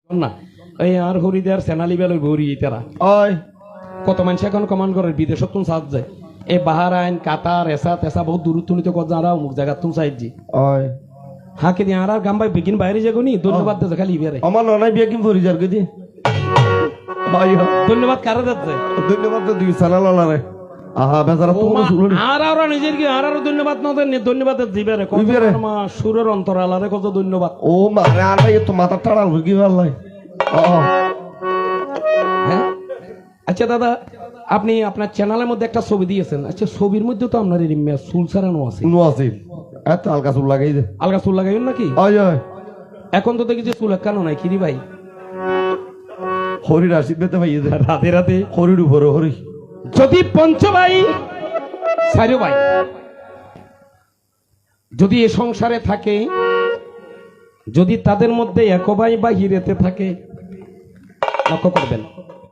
না এই আর হরিদার সেনালি বেল ভরি তারা ওই কত মানুষ এখন কমান্ড করে বিদেশত তুন সাজ যায় এই বাহারাইন কাতার এসা তেসা বহুত দূরত্বনিত কত যারা অমুক জায়গা তুন সাইজি ওই হাকে দিয়ে আর গাম ভাই বিকিন বাইরে যাগো নি ধন্যবাদ দে খালি বেরে আমার ননাই বিয়ে কি ফরিজার গদি ভাই ধন্যবাদ কারে যাচ্ছে ধন্যবাদ তো দুই সালাল আলারে আহা বেচারা তো শুনুন আর নিজের কি আর ধন্যবাদ না দেন ধন্যবাদ দিবেরে কত মা সুরের অন্তরালারে কত ধন্যবাদ ও মা আর ভাই তো মাথা টাড়াল কি ভালাই হ্যাঁ আচ্ছা দাদা আপনি আপনার চ্যানেলের মধ্যে একটা ছবি দিয়েছেন আচ্ছা ছবির মধ্যে তো আপনার চুল ছাড়ানো আছে নো আছে এত হালকা চুল লাগাই দে আলগা চুল লাগাইবেন নাকি ওই ওই এখন তো দেখি যে চুল কেন নাই কিরি ভাই হরির আশীর্বাদ পেতে ভাই রাতে রাতে হরির উপরে হরি যদি পঞ্চ ভাই চারো ভাই যদি এ সংসারে থাকে যদি তাদের মধ্যে এক ভাই বাহিরেতে থাকে লক্ষ্য করবেন